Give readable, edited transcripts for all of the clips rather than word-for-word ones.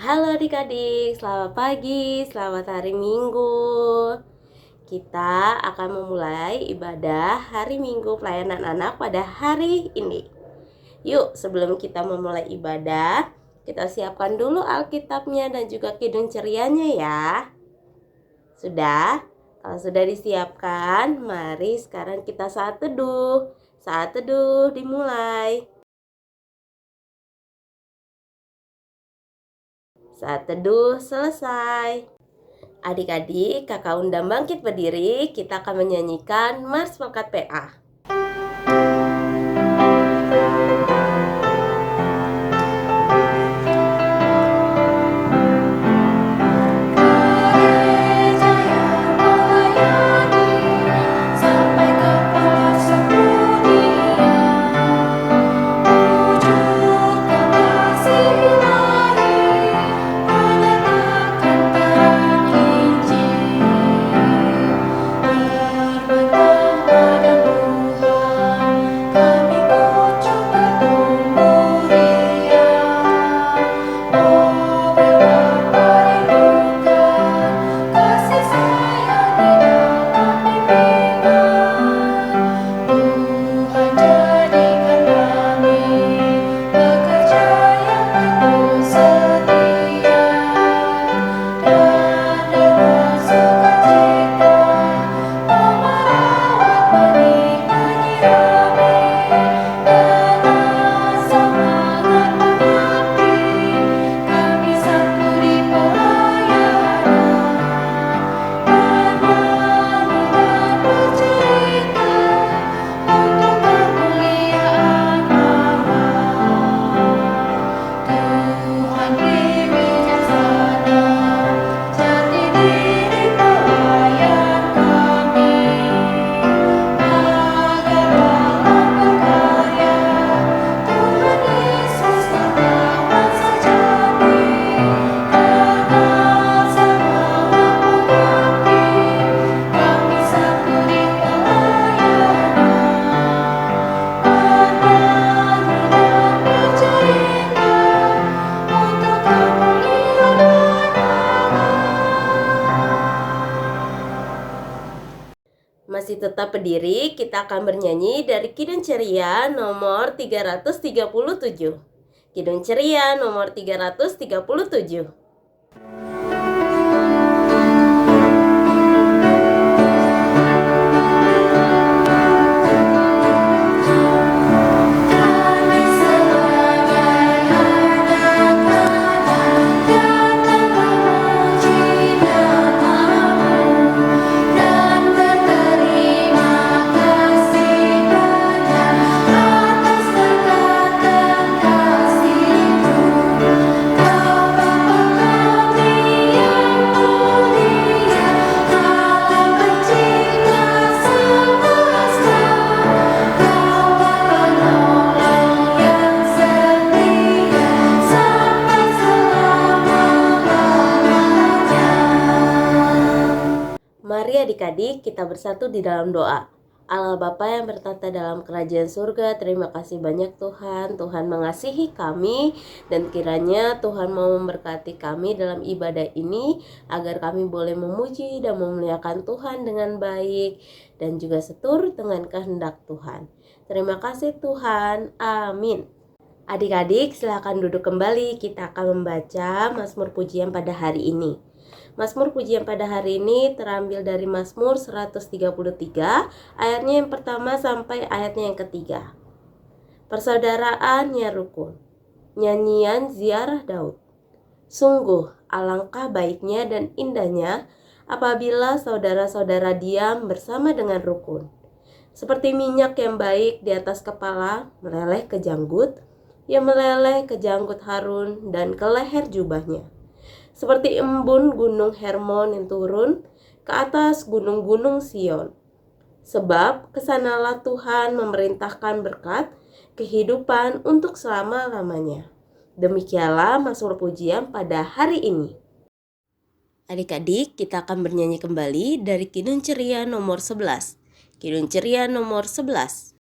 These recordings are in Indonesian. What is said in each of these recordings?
Halo adik-adik, selamat pagi, selamat hari Minggu. Kita akan memulai ibadah hari Minggu pelayanan anak pada hari ini. Yuk, sebelum kita memulai ibadah, kita siapkan dulu Alkitabnya dan juga kidung cerianya ya. Sudah? Kalau sudah disiapkan, mari sekarang kita saat teduh. Saat teduh dimulai. Saat teduh selesai. Adik-adik, kakak undang bangkit berdiri, kita akan menyanyikan Mars Pelekat PA. Masih tetap berdiri, kita akan bernyanyi dari Kidung Ceria nomor 337. Kidung Ceria nomor 337. Mari adik-adik kita bersatu di dalam doa. Allah Bapa yang bertata dalam kerajaan surga, terima kasih banyak Tuhan. Tuhan mengasihi kami dan kiranya Tuhan mau memberkati kami dalam ibadah ini agar kami boleh memuji dan memuliakan Tuhan dengan baik dan juga seturut dengan kehendak Tuhan. Terima kasih Tuhan. Amin. Adik-adik silakan duduk kembali, kita akan membaca Mazmur Pujian pada hari ini. Mazmur Pujian pada hari ini terambil dari Mazmur 133, ayatnya yang pertama sampai ayatnya yang ketiga. Persaudaraannya rukun, nyanyian ziarah Daud. Sungguh alangkah baiknya dan indahnya apabila saudara-saudara diam bersama dengan rukun. Seperti minyak yang baik di atas kepala, meleleh ke janggut, yang meleleh ke janggut Harun dan ke leher jubahnya. Seperti embun gunung Hermon yang turun ke atas gunung-gunung Sion. Sebab kesanalah Tuhan memerintahkan berkat, kehidupan untuk selama-lamanya. Demikianlah Mazmur Pujian pada hari ini. Adik-adik, kita akan bernyanyi kembali dari Kidung Ceria nomor 11. Kidung Ceria nomor 11.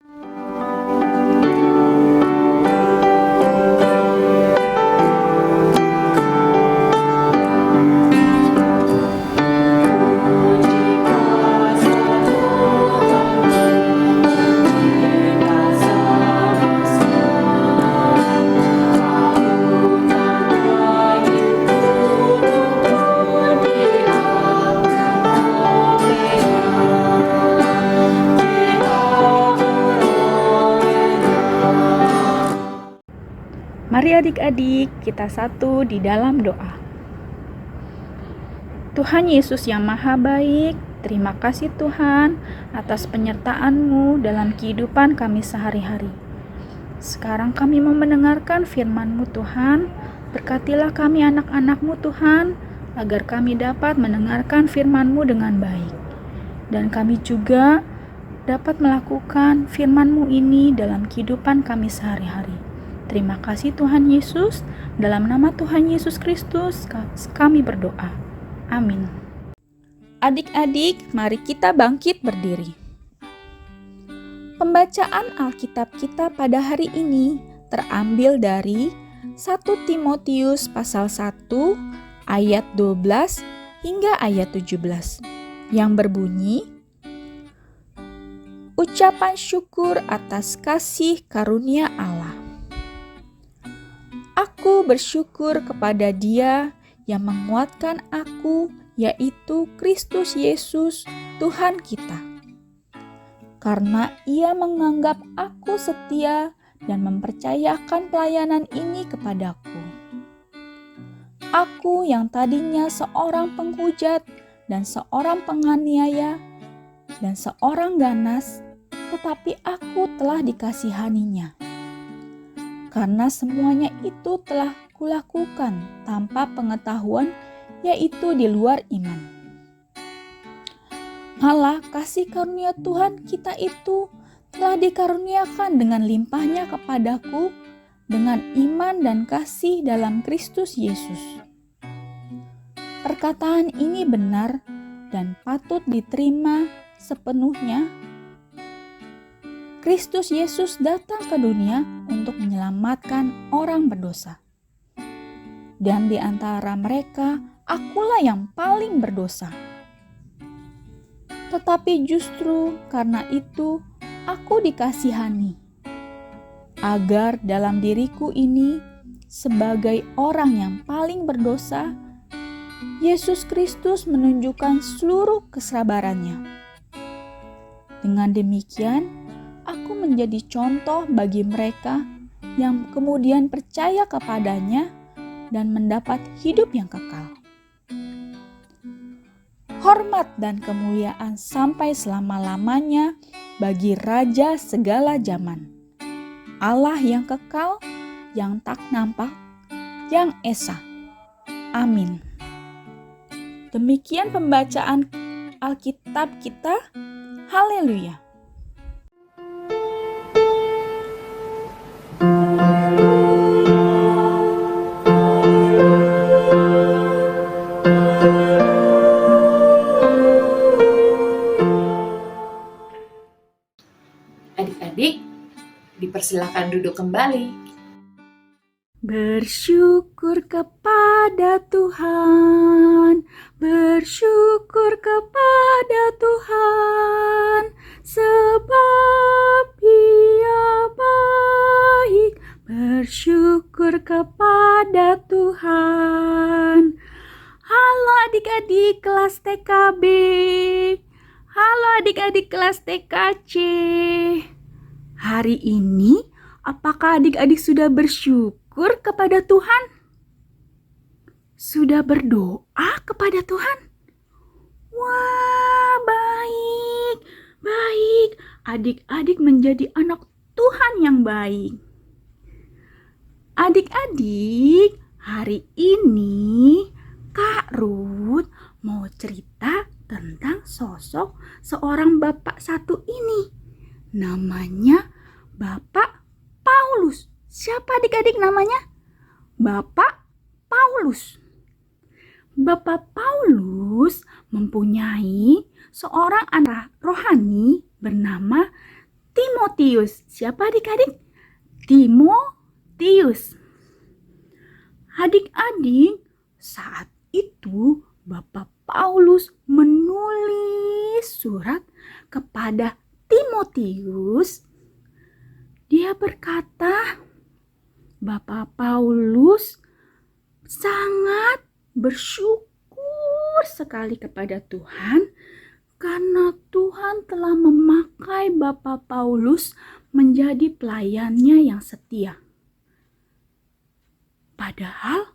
Mari adik-adik kita satu di dalam doa. Tuhan Yesus yang Maha Baik, terima kasih Tuhan atas penyertaan-Mu dalam kehidupan kami sehari-hari. Sekarang kami mau mendengarkan firman-Mu Tuhan. Berkatilah kami anak-anak-Mu Tuhan, agar kami dapat mendengarkan firman-Mu dengan baik. Dan kami juga dapat melakukan firman-Mu ini dalam kehidupan kami sehari-hari. Terima kasih Tuhan Yesus, dalam nama Tuhan Yesus Kristus kami berdoa. Amin. Adik-adik, mari kita bangkit berdiri. Pembacaan Alkitab kita pada hari ini terambil dari 1 Timotius pasal 1 ayat 12 hingga ayat 17 yang berbunyi, ucapan syukur atas kasih karunia Allah. Aku bersyukur kepada Dia yang menguatkan aku, yaitu Kristus Yesus, Tuhan kita. Karena Ia menganggap aku setia dan mempercayakan pelayanan ini kepadaku. Aku yang tadinya seorang penghujat dan seorang penganiaya dan seorang ganas, tetapi aku telah dikasihaninya. Karena semuanya itu telah kulakukan tanpa pengetahuan, yaitu di luar iman. Malah kasih karunia Tuhan kita itu telah dikaruniakan dengan limpahnya kepadaku dengan iman dan kasih dalam Kristus Yesus. Perkataan ini benar dan patut diterima sepenuhnya. Kristus Yesus datang ke dunia untuk menyelamatkan orang berdosa. Dan di antara mereka, akulah yang paling berdosa. Tetapi justru karena itu, aku dikasihani, agar dalam diriku ini, sebagai orang yang paling berdosa, Yesus Kristus menunjukkan seluruh kesabarannya. Dengan demikian, aku menjadi contoh bagi mereka yang kemudian percaya kepadanya dan mendapat hidup yang kekal. Hormat dan kemuliaan sampai selama-lamanya bagi Raja segala zaman, Allah yang kekal, yang tak nampak, yang esa. Amin. Demikian pembacaan Alkitab kita. Haleluya. Adik-adik, dipersilakan duduk kembali. Bersyukur kepada Tuhan, bersyukur kepada Tuhan, sebab Ia baik. Bersyukur kepada Tuhan. Halo adik-adik kelas TKB, halo adik-adik kelas TKC. Hari ini, apakah adik-adik sudah bersyukur kepada Tuhan? Sudah berdoa kepada Tuhan? Wah, baik, baik. Adik-adik menjadi anak Tuhan yang baik. Adik-adik, hari ini Kak Ruth mau cerita tentang sosok seorang bapak satu ini. Namanya Bapak Paulus. Siapa adik-adik namanya? Bapak Paulus. Bapak Paulus mempunyai seorang anak rohani bernama Timotius. Siapa adik-adik? Timotius. Adik-adik, saat itu Bapak Paulus menulis surat kepada Timotius. Dia berkata, Bapak Paulus sangat bersyukur sekali kepada Tuhan karena Tuhan telah memakai Bapak Paulus menjadi pelayannya yang setia. Padahal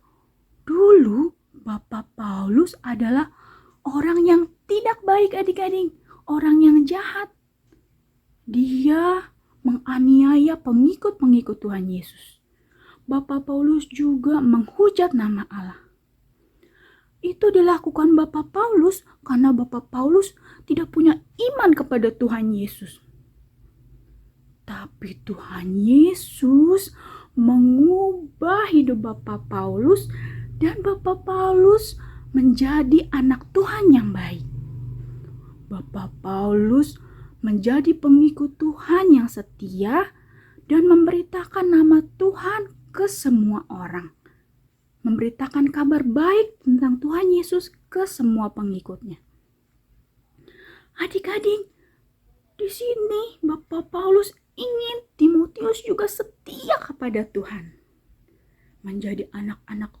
dulu Bapak Paulus adalah orang yang tidak baik adik-adik, orang yang jahat. Dia menganiaya pengikut-pengikut Tuhan Yesus. Bapak Paulus juga menghujat nama Allah. Itu dilakukan Bapak Paulus karena Bapak Paulus tidak punya iman kepada Tuhan Yesus. Tapi Tuhan Yesus mengubah hidup Bapak Paulus dan Bapak Paulus menjadi anak Tuhan yang baik. Bapak Paulus menjadi pengikut Tuhan yang setia dan memberitakan nama Tuhan ke semua orang. Memberitakan kabar baik tentang Tuhan Yesus ke semua pengikutnya. Adik-adik, di sini Bapak Paulus ingin Timotius juga setia kepada Tuhan. Menjadi anak-anak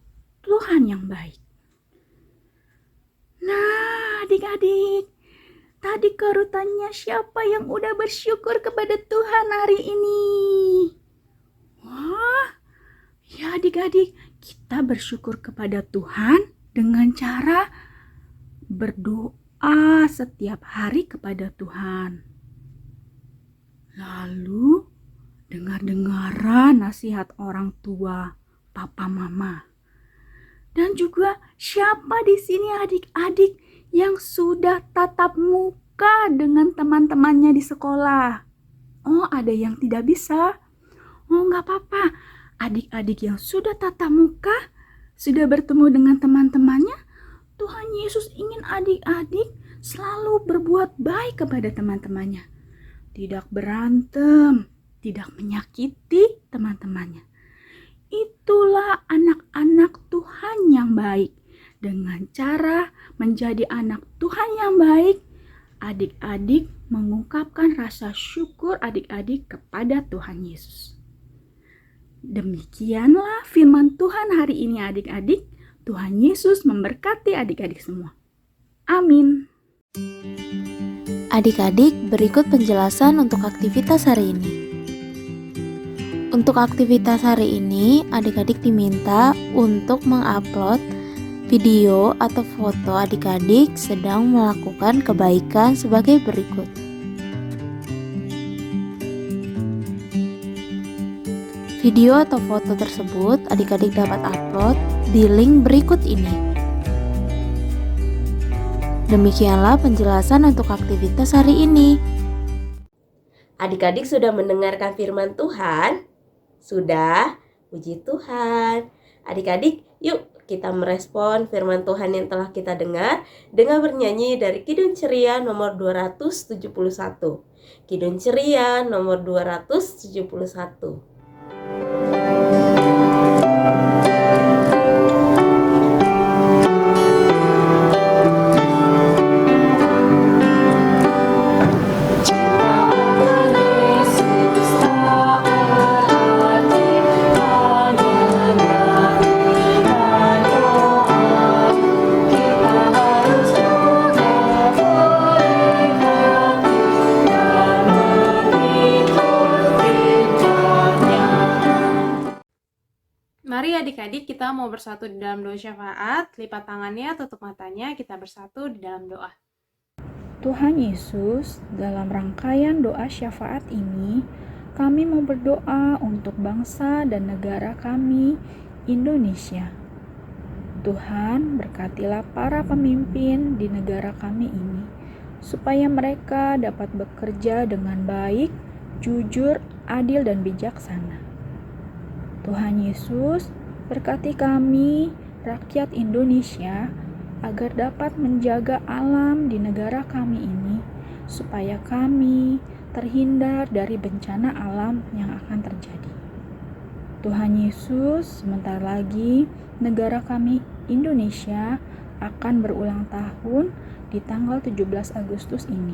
Tuhan yang baik. Nah, adik-adik, tadi kerutannya siapa yang udah bersyukur kepada Tuhan hari ini? Wah, ya adik-adik, kita bersyukur kepada Tuhan dengan cara berdoa setiap hari kepada Tuhan. Lalu dengar-dengaran nasihat orang tua, papa, mama. Dan juga siapa di sini adik-adik yang sudah tatap muka dengan teman-temannya di sekolah? Oh, ada yang tidak bisa? Oh, nggak apa-apa. Adik-adik yang sudah tatap muka, sudah bertemu dengan teman-temannya, Tuhan Yesus ingin adik-adik selalu berbuat baik kepada teman-temannya. Tidak berantem, tidak menyakiti teman-temannya. Itulah anak-anak Tuhan yang baik. Dengan cara menjadi anak Tuhan yang baik, adik-adik mengungkapkan rasa syukur adik-adik kepada Tuhan Yesus. Demikianlah firman Tuhan hari ini adik-adik. Tuhan Yesus memberkati adik-adik semua. Amin. Adik-adik, berikut penjelasan untuk aktivitas hari ini. Untuk aktivitas hari ini, adik-adik diminta untuk mengupload video atau foto adik-adik sedang melakukan kebaikan sebagai berikut. Video atau foto tersebut adik-adik dapat upload di link berikut ini. Demikianlah penjelasan untuk aktivitas hari ini. Adik-adik sudah mendengarkan firman Tuhan? Sudah? Puji Tuhan. Adik-adik, yuk kita merespon firman Tuhan yang telah kita dengar dengan bernyanyi dari Kidung Ceria nomor 271. Kidung Ceria nomor 271. Mari adik-adik kita mau bersatu di dalam doa syafaat, lipat tangannya, tutup matanya, kita bersatu di dalam doa. Tuhan Yesus, dalam rangkaian doa syafaat ini, kami mau berdoa untuk bangsa dan negara kami, Indonesia. Tuhan, berkatilah para pemimpin di negara kami ini, supaya mereka dapat bekerja dengan baik, jujur, adil, dan bijaksana. Tuhan Yesus, berkati kami, rakyat Indonesia, agar dapat menjaga alam di negara kami ini, supaya kami terhindar dari bencana alam yang akan terjadi. Tuhan Yesus, sebentar lagi negara kami Indonesia akan berulang tahun di tanggal 17 Agustus ini.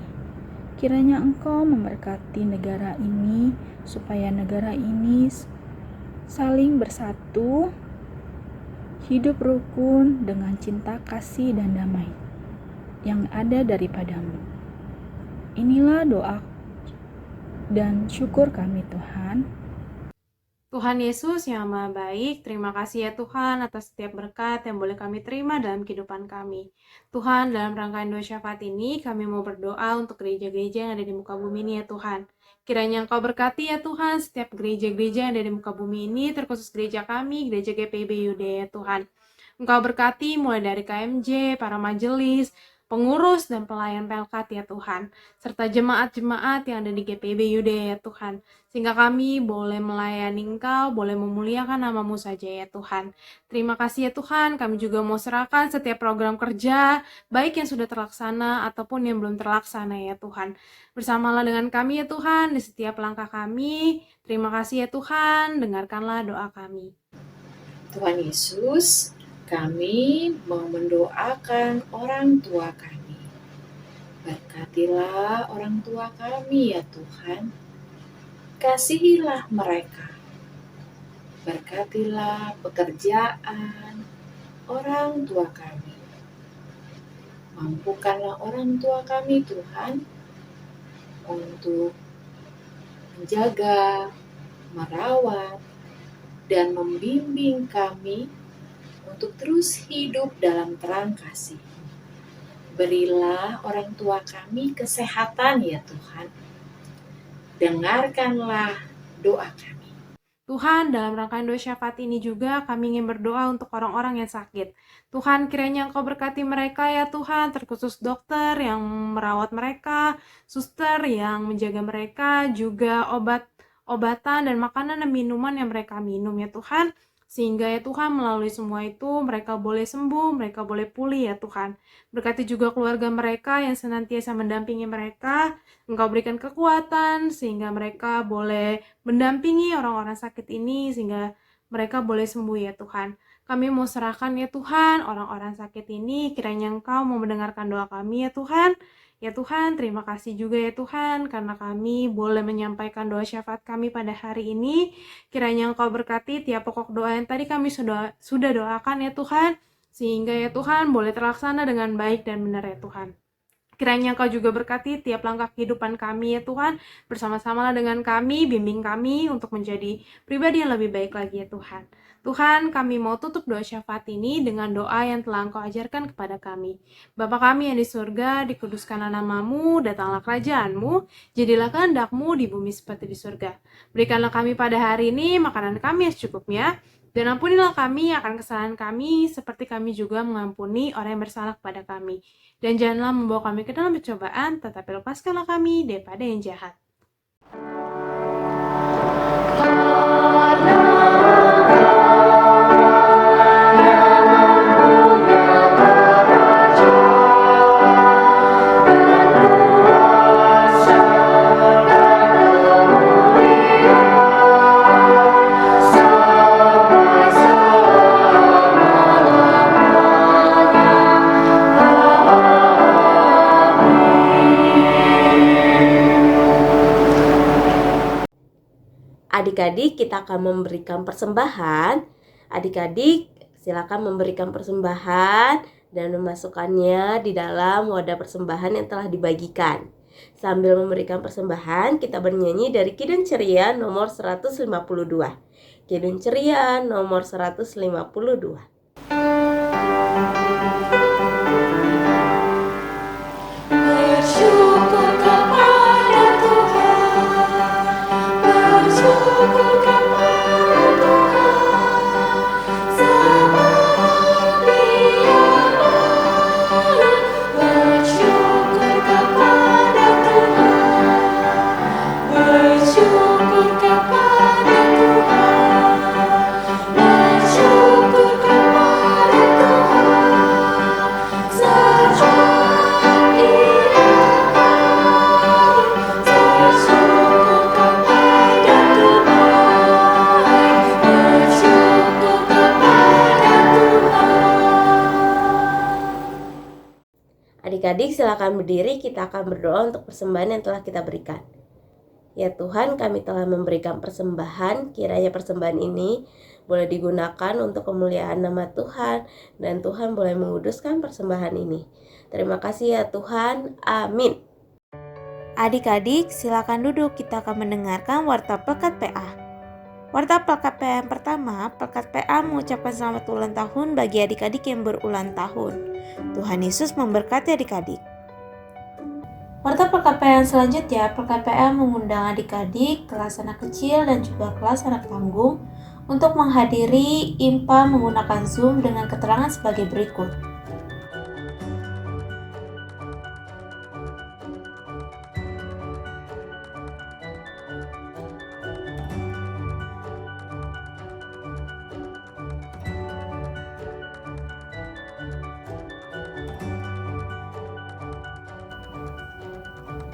Kiranya Engkau memberkati negara ini, supaya negara ini saling bersatu, hidup rukun dengan cinta kasih dan damai yang ada daripadamu. Inilah doa dan syukur kami Tuhan. Tuhan Yesus yang Maha Baik, terima kasih ya Tuhan atas setiap berkat yang boleh kami terima dalam kehidupan kami. Tuhan, dalam rangkaian doa syafaat ini, kami mau berdoa untuk gereja-gereja yang ada di muka bumi ini ya Tuhan. Kiranya Engkau berkati ya Tuhan setiap gereja-gereja yang ada di muka bumi ini, terkhusus gereja kami, gereja GPIB Yuda ya Tuhan. Engkau berkati mulai dari KMJ, para majelis, pengurus dan pelayan Pelkat ya Tuhan, serta jemaat-jemaat yang ada di GPIB Yuda ya Tuhan, sehingga kami boleh melayani Engkau, boleh memuliakan nama-Mu saja ya Tuhan. Terima kasih ya Tuhan, kami juga mau serahkan setiap program kerja, baik yang sudah terlaksana ataupun yang belum terlaksana ya Tuhan. Bersamalah dengan kami ya Tuhan, di setiap langkah kami. Terima kasih ya Tuhan, dengarkanlah doa kami. Tuhan Yesus, kami mau mendoakan orang tua kami. Berkatilah orang tua kami ya Tuhan. Kasihilah mereka. Berkatilah pekerjaan orang tua kami. Mampukanlah orang tua kami Tuhan untuk menjaga, merawat, dan membimbing kami untuk terus hidup dalam terang kasih. Berilah orang tua kami kesehatan ya Tuhan. Dengarkanlah doa kami. Tuhan, dalam rangkaian doa syafaat ini juga kami ingin berdoa untuk orang-orang yang sakit. Tuhan, kiranya Engkau berkati mereka ya Tuhan, terkhusus dokter yang merawat mereka, suster yang menjaga mereka, juga obat-obatan dan makanan dan minuman yang mereka minum ya Tuhan. Sehingga ya Tuhan melalui semua itu mereka boleh sembuh, mereka boleh pulih ya Tuhan. Berkati juga keluarga mereka yang senantiasa mendampingi mereka. Engkau berikan kekuatan sehingga mereka boleh mendampingi orang-orang sakit ini sehingga mereka boleh sembuh ya Tuhan. Kami mau serahkan ya Tuhan orang-orang sakit ini, kiranya Engkau mau mendengarkan doa kami ya Tuhan. Ya Tuhan, terima kasih juga ya Tuhan karena kami boleh menyampaikan doa syafaat kami pada hari ini. Kiranya Engkau berkati tiap pokok doa yang tadi kami sudah doakan ya Tuhan, sehingga ya Tuhan boleh terlaksana dengan baik dan benar ya Tuhan. Kiranya Engkau juga berkati tiap langkah kehidupan kami ya Tuhan, bersama-samalah dengan kami, bimbing kami untuk menjadi pribadi yang lebih baik lagi ya Tuhan. Tuhan, kami mau tutup doa syafaat ini dengan doa yang telah Engkau ajarkan kepada kami. Bapa kami yang di surga, dikuduskanlah nama-Mu, datanglah kerajaan-Mu, jadilah kehendak-Mu di bumi seperti di surga. Berikanlah kami pada hari ini makanan kami yang secukupnya, dan ampunilah kami akan kesalahan kami, seperti kami juga mengampuni orang yang bersalah kepada kami. Dan janganlah membawa kami ke dalam pencobaan, tetapi lepaskanlah kami daripada yang jahat. Adik-adik, kita akan memberikan persembahan. Adik-adik, silakan memberikan persembahan dan memasukkannya di dalam wadah persembahan yang telah dibagikan. Sambil memberikan persembahan, kita bernyanyi dari Kidung Ceria nomor 152. Kidung Ceria nomor 152. Bersyukur kepada Tuhan, bersyukur kepada Tuhan, sebab Dia baik. Bersyukur kepada Tuhan, bersyukur kepada Tuhan, bersyukur kepada Tuhan, sejak Dia baik. Bersyukur kepada Tuhan, bersyukur kepada Tuhan. Adik-adik, silakan berdiri, kita akan berdoa untuk persembahan yang telah kita berikan. Ya Tuhan, kami telah memberikan persembahan, kiranya persembahan ini boleh digunakan untuk kemuliaan nama Tuhan, dan Tuhan boleh menguduskan persembahan ini. Terima kasih ya Tuhan, amin. Adik-adik, silakan duduk, kita akan mendengarkan Warta Pelkat PA. Warta PKP yang pertama, Pelkat PA mengucapkan selamat ulang tahun bagi adik-adik yang berulang tahun. Tuhan Yesus memberkati adik-adik. Warta PKP yang selanjutnya, Pelkat PA mengundang adik-adik, kelas anak kecil dan juga kelas anak tanggung untuk menghadiri IMPA menggunakan Zoom dengan keterangan sebagai berikut.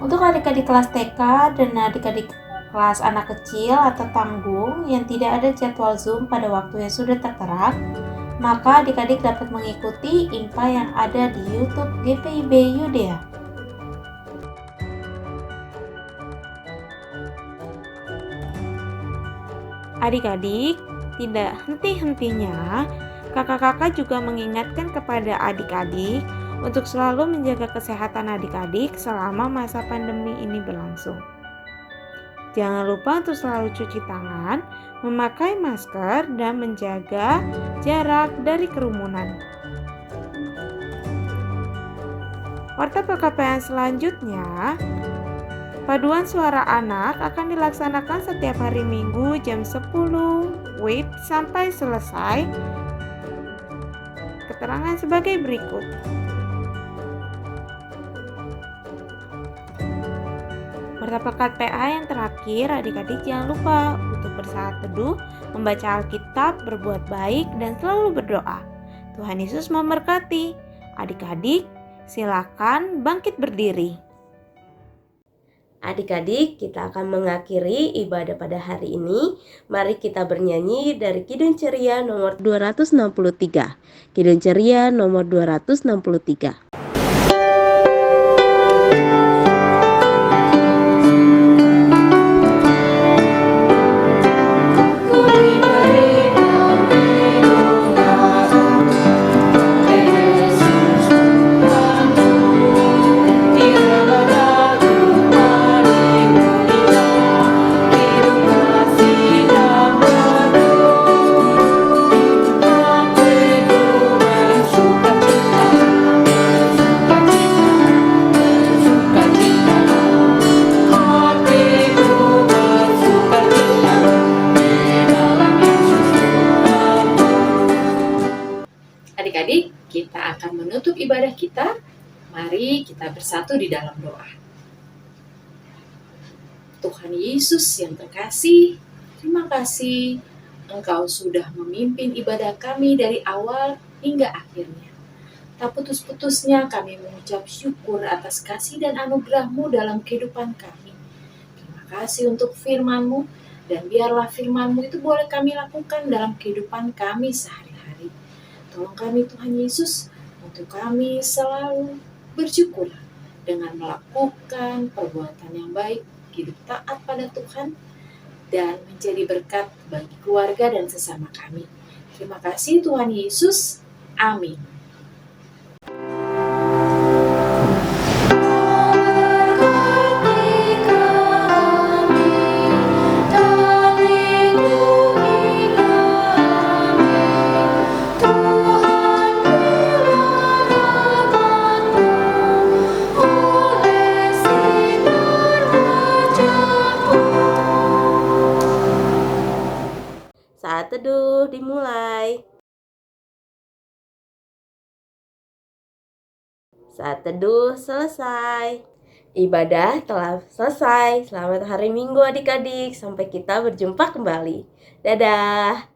Untuk adik-adik kelas TK dan adik-adik kelas anak kecil atau tanggung yang tidak ada jadwal Zoom pada waktu yang sudah tertera, maka adik-adik dapat mengikuti IMPA yang ada di YouTube GPIB Yudea. Adik-adik, tidak henti-hentinya, kakak-kakak juga mengingatkan kepada adik-adik untuk selalu menjaga kesehatan adik-adik selama masa pandemi ini berlangsung. Jangan lupa untuk selalu cuci tangan, memakai masker, dan menjaga jarak dari kerumunan. Warta PKP selanjutnya, paduan suara anak akan dilaksanakan setiap hari Minggu jam 10 WIB sampai selesai. Keterangan sebagai berikut. Warta Pekat PA yang terakhir, adik-adik jangan lupa untuk bersaat teduh, membaca Alkitab, berbuat baik, dan selalu berdoa. Tuhan Yesus memberkati. Adik-adik, silakan bangkit berdiri. Adik-adik, kita akan mengakhiri ibadah pada hari ini. Mari kita bernyanyi dari Kidung Ceria nomor 263. Kidung Ceria nomor 263. Adik-adik, kita akan menutup ibadah kita. Mari kita bersatu di dalam doa. Tuhan Yesus yang terkasih, terima kasih Engkau sudah memimpin ibadah kami dari awal hingga akhirnya. Tak putus-putusnya kami mengucap syukur atas kasih dan anugerah-Mu dalam kehidupan kami. Terima kasih untuk firman-Mu, dan biarlah firman-Mu itu boleh kami lakukan dalam kehidupan kami sehari-hari. Tolong kami Tuhan Yesus, untuk kami selalu bersyukur dengan melakukan perbuatan yang baik, hidup taat pada Tuhan, dan menjadi berkat bagi keluarga dan sesama kami. Terima kasih Tuhan Yesus. Amin. Saat teduh dimulai. Saat teduh selesai. Ibadah telah selesai. Selamat hari Minggu adik-adik. Sampai kita berjumpa kembali. Dadah.